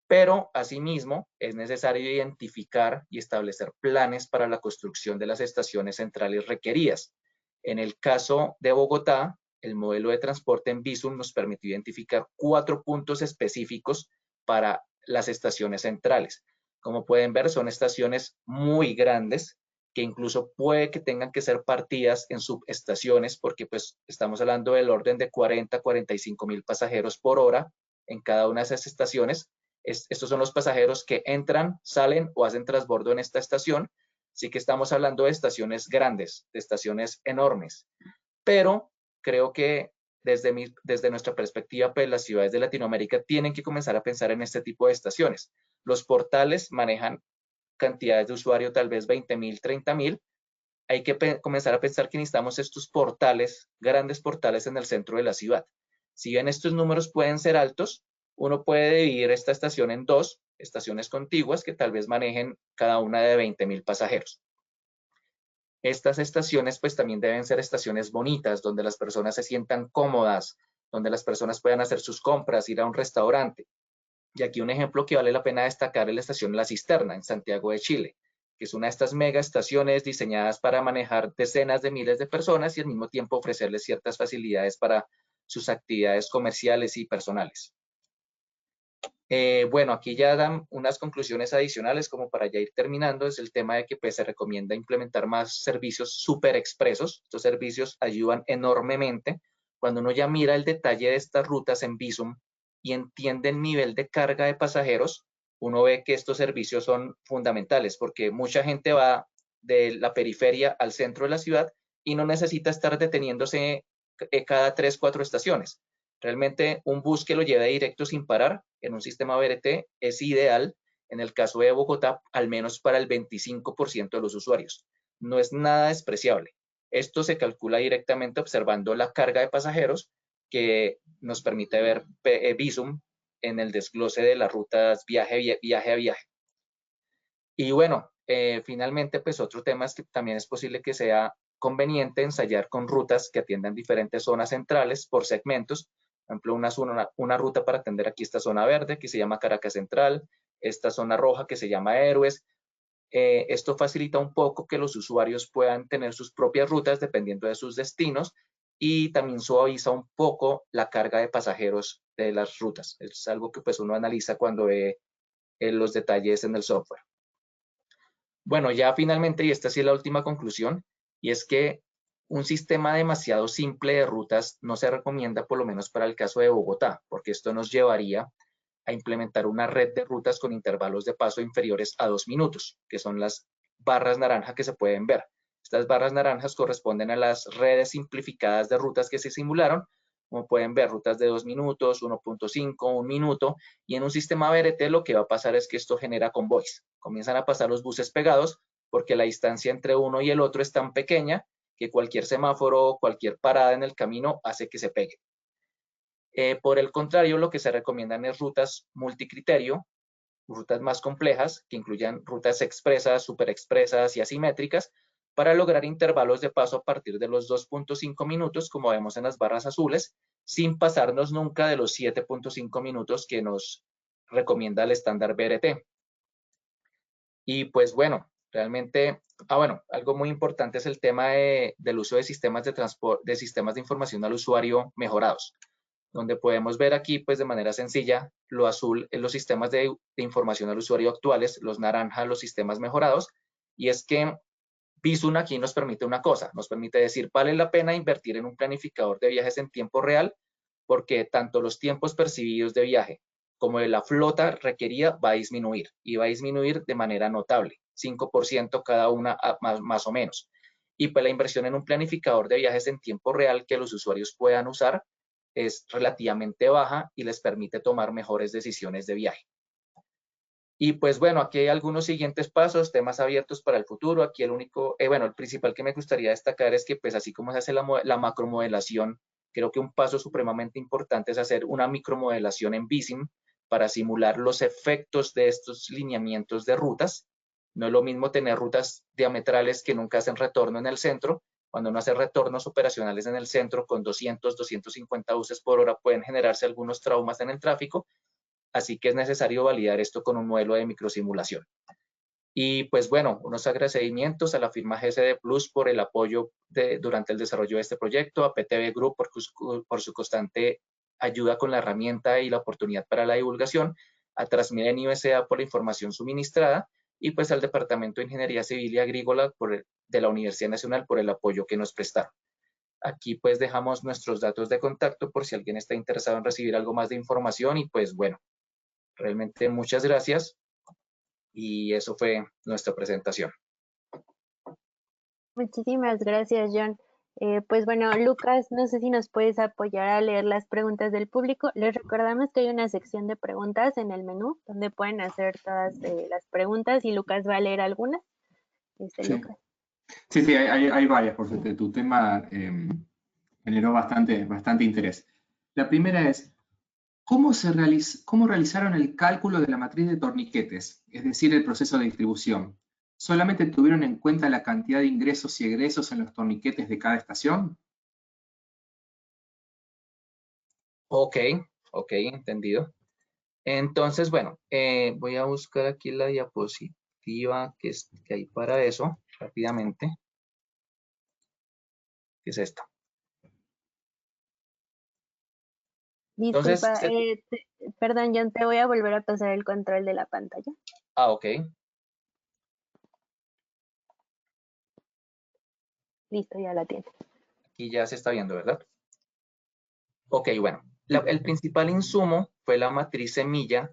Pero asimismo es necesario identificar y establecer planes para la construcción de las estaciones centrales requeridas. En el caso de Bogotá, el modelo de transporte en Bizum nos permitió identificar 4 puntos específicos para las estaciones centrales. Como pueden ver, son estaciones muy grandes que incluso puede que tengan que ser partidas en subestaciones porque pues estamos hablando del orden de 40, 45 mil pasajeros por hora en cada una de esas estaciones. Estos son los pasajeros que entran, salen o hacen transbordo en esta estación. Sí que estamos hablando de estaciones grandes, de estaciones enormes. Pero creo que desde nuestra perspectiva, pues las ciudades de Latinoamérica tienen que comenzar a pensar en este tipo de estaciones. Los portales manejan cantidades de usuarios, tal vez 20.000, 30.000. Hay que comenzar a pensar que necesitamos estos portales, grandes portales en el centro de la ciudad. Si bien estos números pueden ser altos, uno puede dividir esta estación en 2 estaciones contiguas que tal vez manejen cada una de 20.000 pasajeros. Estas estaciones pues también deben ser estaciones bonitas, donde las personas se sientan cómodas, donde las personas puedan hacer sus compras, ir a un restaurante. Y aquí un ejemplo que vale la pena destacar es la estación La Cisterna en Santiago de Chile, que es una de estas mega estaciones diseñadas para manejar decenas de miles de personas y al mismo tiempo ofrecerles ciertas facilidades para sus actividades comerciales y personales. Bueno, aquí ya dan unas conclusiones adicionales como para ya ir terminando, es el tema de que pues, se recomienda implementar más servicios súper expresos. Estos servicios ayudan enormemente. Cuando uno ya mira el detalle de estas rutas en Bizum y entiende el nivel de carga de pasajeros, uno ve que estos servicios son fundamentales porque mucha gente va de la periferia al centro de la ciudad y no necesita estar deteniéndose cada 3, 4 estaciones. Realmente un bus que lo lleve directo sin parar en un sistema BRT es ideal en el caso de Bogotá, al menos para el 25% de los usuarios. No es nada despreciable. Esto se calcula directamente observando la carga de pasajeros que nos permite ver Bizum en el desglose de las rutas viaje a viaje. Y bueno, finalmente, pues otro tema es que también es posible que sea conveniente ensayar con rutas que atiendan diferentes zonas centrales por segmentos. Por ejemplo, una ruta para atender aquí esta zona verde que se llama Caracas Central, esta zona roja que se llama Héroes. Esto facilita un poco que los usuarios puedan tener sus propias rutas dependiendo de sus destinos y también suaviza un poco la carga de pasajeros de las rutas. Es algo que pues uno analiza cuando ve los detalles en el software. Bueno, ya finalmente, y esta sí es la última conclusión, y es que un sistema demasiado simple de rutas no se recomienda, por lo menos para el caso de Bogotá, porque esto nos llevaría a implementar una red de rutas con intervalos de paso inferiores a 2 minutos, que son las barras naranja que se pueden ver. Estas barras naranjas corresponden a las redes simplificadas de rutas que se simularon. Como pueden ver, rutas de 2 minutos, 1.5, 1 minuto, y en un sistema BRT lo que va a pasar es que esto genera convoys. Comienzan a pasar los buses pegados porque la distancia entre uno y el otro es tan pequeña que cualquier semáforo, cualquier parada en el camino hace que se pegue. Por el contrario, lo que se recomiendan es rutas multicriterio, rutas más complejas, que incluyan rutas expresas, superexpresas y asimétricas, para lograr intervalos de paso a partir de los 2.5 minutos, como vemos en las barras azules, sin pasarnos nunca de los 7.5 minutos que nos recomienda el estándar BRT. Y pues bueno, realmente, bueno, algo muy importante es el tema del uso de sistemas de transporte, de sistemas de información al usuario mejorados, donde podemos ver aquí, pues de manera sencilla, lo azul en los sistemas de información al usuario actuales, los naranja los sistemas mejorados, y es que Bizum aquí nos permite una cosa, nos permite decir, vale la pena invertir en un planificador de viajes en tiempo real, porque tanto los tiempos percibidos de viaje como de la flota requerida va a disminuir, y va a disminuir de manera notable, 5% cada una más o menos. Y pues la inversión en un planificador de viajes en tiempo real que los usuarios puedan usar es relativamente baja y les permite tomar mejores decisiones de viaje. Y pues bueno, aquí hay algunos siguientes pasos, temas abiertos para el futuro. Aquí el único, bueno, el principal que me gustaría destacar es que pues así como se hace la macromodelación, creo que un paso supremamente importante es hacer una micromodelación en BISIM para simular los efectos de estos lineamientos de rutas. No es lo mismo tener rutas diametrales que nunca hacen retorno en el centro. Cuando uno hace retornos operacionales en el centro con 200, 250 buses por hora pueden generarse algunos traumas en el tráfico. Así que es necesario validar esto con un modelo de microsimulación. Y pues bueno, unos agradecimientos a la firma GCD Plus por el apoyo durante el desarrollo de este proyecto, a PTV Group por su constante ayuda con la herramienta y la oportunidad para la divulgación, a Transmilenio S.A. por la información suministrada y pues al Departamento de Ingeniería Civil y Agrícola de la Universidad Nacional por el apoyo que nos prestaron. Aquí pues dejamos nuestros datos de contacto por si alguien está interesado en recibir algo más de información y pues bueno, realmente muchas gracias y eso fue nuestra presentación. Muchísimas gracias, John. Pues bueno, Lucas, no sé si nos puedes apoyar a leer las preguntas del público. Les recordamos que hay una sección de preguntas en el menú donde pueden hacer todas las preguntas y Lucas va a leer algunas. Sí. Lucas. Sí, hay varias, por suerte. Tu tema generó bastante interés. La primera es, ¿cómo realizaron el cálculo de la matriz de torniquetes, es decir, el proceso de distribución? ¿Solamente tuvieron en cuenta la cantidad de ingresos y egresos en los torniquetes de cada estación? Ok, entendido. Entonces, bueno, voy a buscar aquí la diapositiva que hay para eso, rápidamente. ¿Qué es esta? Disculpa, Entonces, perdón, John, te voy a volver a pasar el control de la pantalla. ok. Listo, ya la tienes. Aquí ya se está viendo, ¿verdad? Ok, bueno. El principal insumo fue la matriz semilla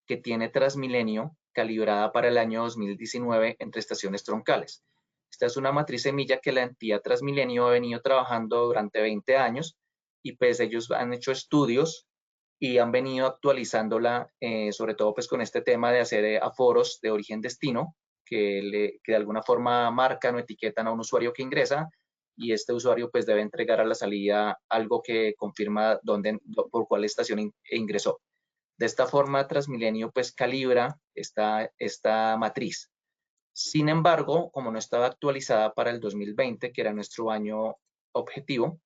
que tiene Transmilenio calibrada para el año 2019 entre estaciones troncales. Esta es una matriz semilla que la entidad Transmilenio ha venido trabajando durante 20 años y pues ellos han hecho estudios y han venido actualizándola, sobre todo pues con este tema de hacer aforos de origen-destino, que de alguna forma marcan o etiquetan a un usuario que ingresa y este usuario pues debe entregar a la salida algo que confirma por cuál estación ingresó. De esta forma, Transmilenio pues calibra esta matriz. Sin embargo, como no estaba actualizada para el 2020, que era nuestro año objetivo,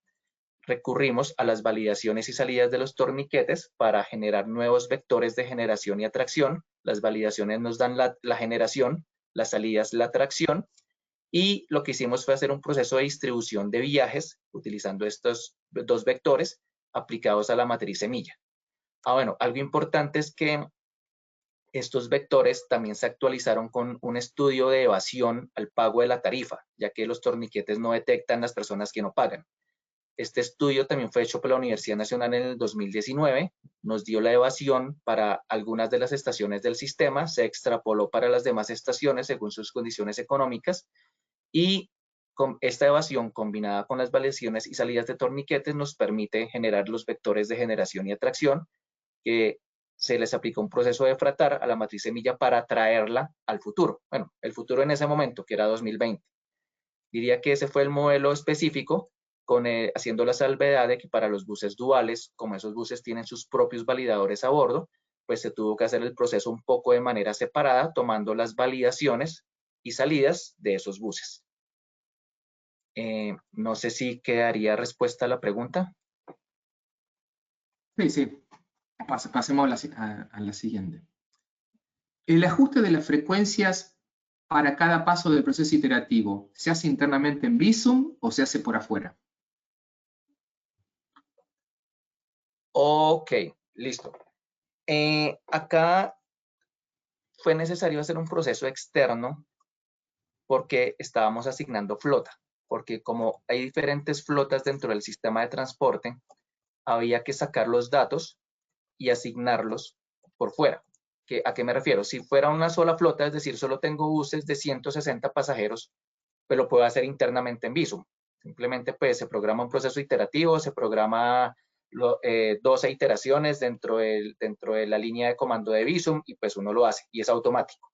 recurrimos a las validaciones y salidas de los torniquetes para generar nuevos vectores de generación y atracción. Las validaciones nos dan la generación, las salidas la atracción, y lo que hicimos fue hacer un proceso de distribución de viajes utilizando estos dos vectores aplicados a la matriz semilla. Bueno, algo importante es que estos vectores también se actualizaron con un estudio de evasión al pago de la tarifa, ya que los torniquetes no detectan las personas que no pagan. Este estudio también fue hecho por la Universidad Nacional en el 2019, nos dio la evasión para algunas de las estaciones del sistema, se extrapoló para las demás estaciones según sus condiciones económicas y con esta evasión combinada con las validaciones y salidas de torniquetes nos permite generar los vectores de generación y atracción que se les aplica un proceso de fratar a la matriz semilla para traerla al futuro. Bueno, el futuro en ese momento, que era 2020. Diría que ese fue el modelo específico, haciendo la salvedad de que para los buses duales, como esos buses tienen sus propios validadores a bordo, pues se tuvo que hacer el proceso un poco de manera separada, tomando las validaciones y salidas de esos buses. No sé si quedaría respuesta a la pregunta. Sí. Pasemos a la siguiente. ¿El ajuste de las frecuencias para cada paso del proceso iterativo se hace internamente en Visum o se hace por afuera? Ok, listo. Acá fue necesario hacer un proceso externo porque estábamos asignando flota, porque como hay diferentes flotas dentro del sistema de transporte, había que sacar los datos y asignarlos por fuera. ¿A qué me refiero? Si fuera una sola flota, es decir, solo tengo buses de 160 pasajeros, pues lo puedo hacer internamente en Visum. Simplemente pues se programa un proceso iterativo, se programa 12 iteraciones dentro de la línea de comando de Visum y pues uno lo hace y es automático.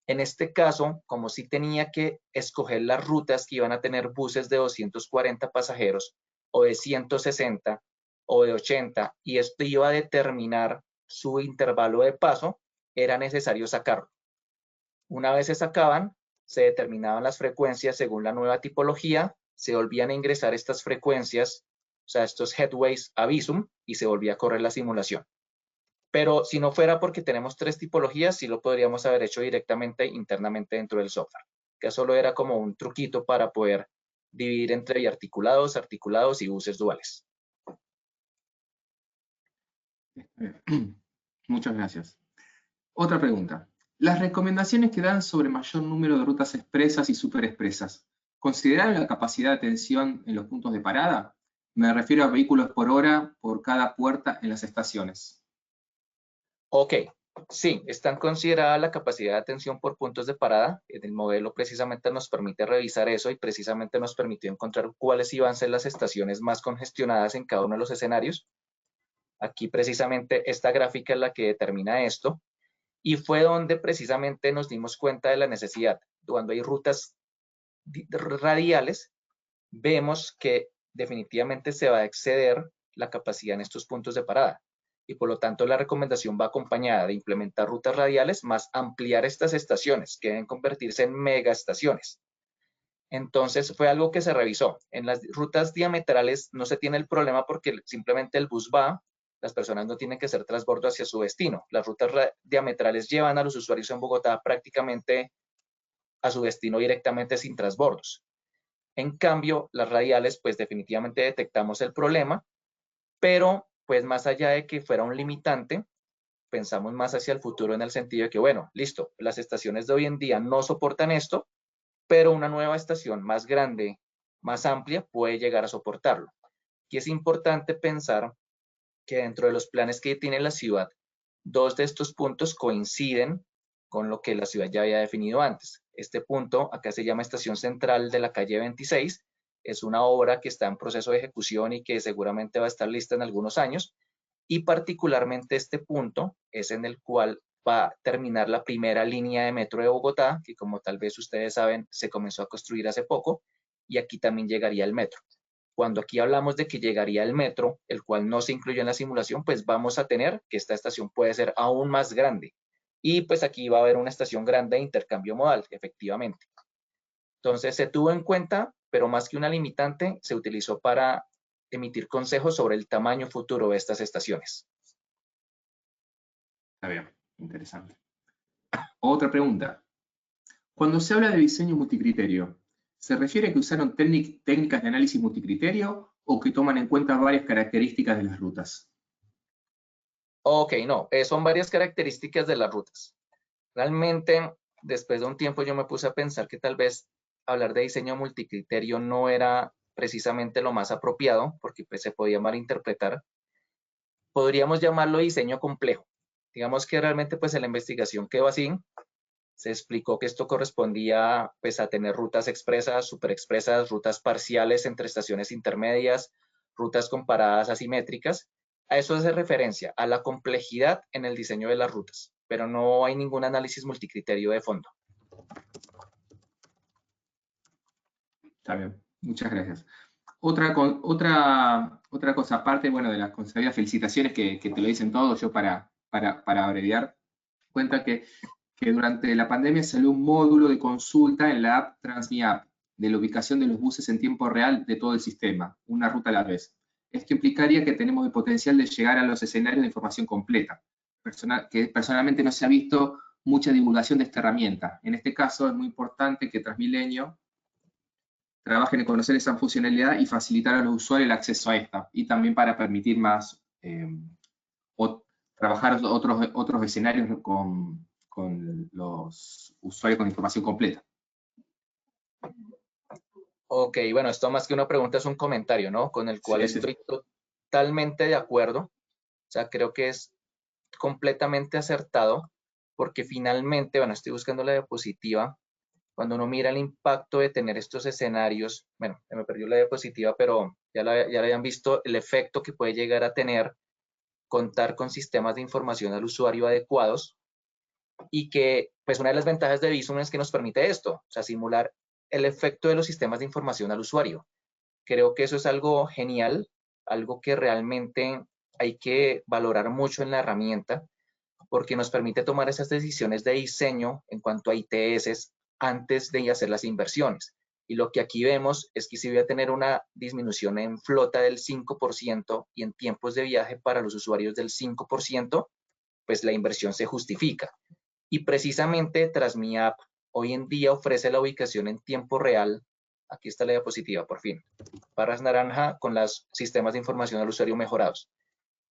En este caso, como sí tenía que escoger las rutas que iban a tener buses de 240 pasajeros o de 160 o de 80 y esto iba a determinar su intervalo de paso, era necesario sacarlo. Una vez se sacaban, se determinaban las frecuencias según la nueva tipología, se volvían a ingresar estas frecuencias, o sea, estos headways a Visum y se volvía a correr la simulación. Pero si no fuera porque tenemos 3 tipologías, sí lo podríamos haber hecho directamente internamente dentro del software, que solo era como un truquito para poder dividir entre biarticulados, articulados y buses duales. Muchas gracias. Otra pregunta. Las recomendaciones que dan sobre mayor número de rutas expresas y superexpresas, ¿consideraron la capacidad de atención en los puntos de parada? Me refiero a vehículos por hora por cada puerta en las estaciones. Ok, sí, están considerada la capacidad de atención por puntos de parada. El modelo precisamente nos permite revisar eso y precisamente nos permitió encontrar cuáles iban a ser las estaciones más congestionadas en cada uno de los escenarios. Aquí precisamente esta gráfica es la que determina esto. Y fue donde precisamente nos dimos cuenta de la necesidad. Cuando hay rutas radiales, vemos que definitivamente se va a exceder la capacidad en estos puntos de parada. Y por lo tanto la recomendación va acompañada de implementar rutas radiales más ampliar estas estaciones, que deben convertirse en mega estaciones. Entonces fue algo que se revisó. En las rutas diametrales no se tiene el problema porque simplemente el bus va, las personas no tienen que hacer transbordo hacia su destino. Las rutas diametrales llevan a los usuarios en Bogotá prácticamente a su destino directamente sin transbordos. En cambio, las radiales, pues definitivamente detectamos el problema, pero pues más allá de que fuera un limitante, pensamos más hacia el futuro en el sentido de que, bueno, listo, las estaciones de hoy en día no soportan esto, pero una nueva estación más grande, más amplia, puede llegar a soportarlo. Y es importante pensar que dentro de los planes que tiene la ciudad, 2 de estos puntos coinciden con lo que la ciudad ya había definido antes. Este punto, acá se llama Estación Central de la calle 26, es una obra que está en proceso de ejecución y que seguramente va a estar lista en algunos años, y particularmente este punto es en el cual va a terminar la primera línea de metro de Bogotá, que como tal vez ustedes saben, se comenzó a construir hace poco, y aquí también llegaría el metro. Cuando aquí hablamos de que llegaría el metro, el cual no se incluyó en la simulación, pues vamos a tener que esta estación puede ser aún más grande. Y pues aquí va a haber una estación grande de intercambio modal, efectivamente. Entonces se tuvo en cuenta, pero más que una limitante, se utilizó para emitir consejos sobre el tamaño futuro de estas estaciones. Está bien, interesante. Otra pregunta. Cuando se habla de diseño multicriterio, ¿se refiere a que usaron técnicas de análisis multicriterio o que toman en cuenta varias características de las rutas? Ok, no, son varias características de las rutas. Realmente, después de un tiempo yo me puse a pensar que tal vez hablar de diseño multicriterio no era precisamente lo más apropiado, porque pues, se podía malinterpretar. Podríamos llamarlo diseño complejo. Digamos que realmente pues en la investigación quedó así. Se explicó que esto correspondía pues a tener rutas expresas, superexpresas, rutas parciales entre estaciones intermedias, rutas con paradas asimétricas. A eso hace referencia, a la complejidad en el diseño de las rutas, pero no hay ningún análisis multicriterio de fondo. Está bien, muchas gracias. Otra cosa, aparte, bueno, de las consabidas felicitaciones que te lo dicen todos, yo para abreviar, cuenta que durante la pandemia salió un módulo de consulta en la app TransmiApp de la ubicación de los buses en tiempo real de todo el sistema, una ruta a la vez. Esto implicaría que tenemos el potencial de llegar a los escenarios de información completa, que personalmente no se ha visto mucha divulgación de esta herramienta. En este caso es muy importante que Transmilenio trabajen en conocer esa funcionalidad y facilitar a los usuarios el acceso a esta, y también para permitir más trabajar otros escenarios con los usuarios con información completa. Ok, bueno, esto más que una pregunta es un comentario, ¿no? Con el cual Sí. estoy totalmente de acuerdo. O sea, creo que es completamente acertado porque finalmente, bueno, estoy buscando la diapositiva, cuando uno mira el impacto de tener estos escenarios, bueno, se me perdió la diapositiva, pero ya la habían visto, el efecto que puede llegar a tener contar con sistemas de información al usuario adecuados, y que pues una de las ventajas de Visum es que nos permite esto, o sea, simular el efecto de los sistemas de información al usuario. Creo que eso es algo genial, algo que realmente hay que valorar mucho en la herramienta, porque nos permite tomar esas decisiones de diseño en cuanto a ITS antes de hacer las inversiones. Y lo que aquí vemos es que si voy a tener una disminución en flota del 5% y en tiempos de viaje para los usuarios del 5%, pues la inversión se justifica. Y precisamente TransmiApp hoy en día ofrece la ubicación en tiempo real. Aquí está la diapositiva, por fin. Barras naranja con los sistemas de información al usuario mejorados.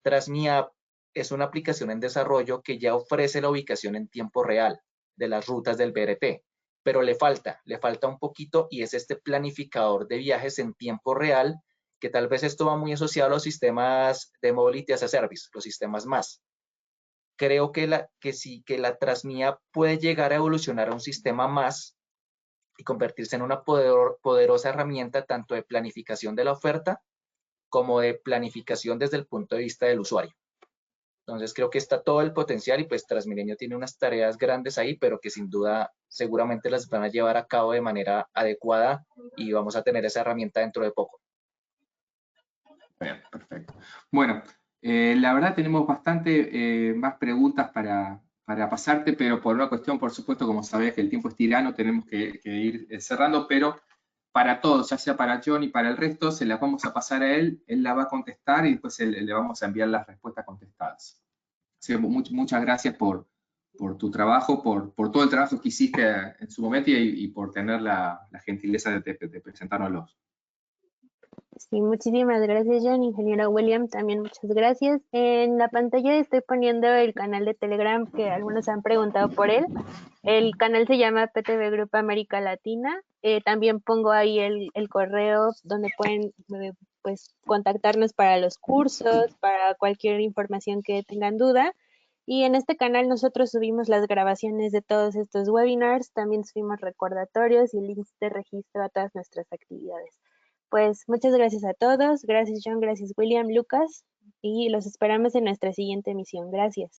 TransmiApp es una aplicación en desarrollo que ya ofrece la ubicación en tiempo real de las rutas del BRT, pero le falta un poquito, y es este planificador de viajes en tiempo real, que tal vez esto va muy asociado a los sistemas de Mobility as a Service, los sistemas MaaS. Creo que la TransmiApp puede llegar a evolucionar a un sistema MaaS y convertirse en una poderosa herramienta tanto de planificación de la oferta como de planificación desde el punto de vista del usuario. Entonces creo que está todo el potencial, y pues Transmilenio tiene unas tareas grandes ahí, pero que sin duda seguramente las van a llevar a cabo de manera adecuada, y vamos a tener esa herramienta dentro de poco. Bien, perfecto. Bueno, la verdad tenemos bastante más preguntas para pasarte, pero por una cuestión, por supuesto, como sabés que el tiempo es tirano, tenemos que ir cerrando, pero para todos, ya sea para John y para el resto, se las vamos a pasar a él la va a contestar y después le vamos a enviar las respuestas contestadas. Así que muchas gracias por tu trabajo, por todo el trabajo que hiciste en su momento y por tener la gentileza de presentárnoslos. Sí, muchísimas gracias, John. Ingeniero William, también muchas gracias. En la pantalla estoy poniendo el canal de Telegram, que algunos han preguntado por él. El canal se llama PTV Grupo América Latina. También pongo ahí el correo donde pueden pues, contactarnos para los cursos, para cualquier información que tengan duda. Y en este canal nosotros subimos las grabaciones de todos estos webinars, también subimos recordatorios y links de registro a todas nuestras actividades. Pues muchas gracias a todos, gracias John, gracias William, Lucas, y los esperamos en nuestra siguiente emisión. Gracias.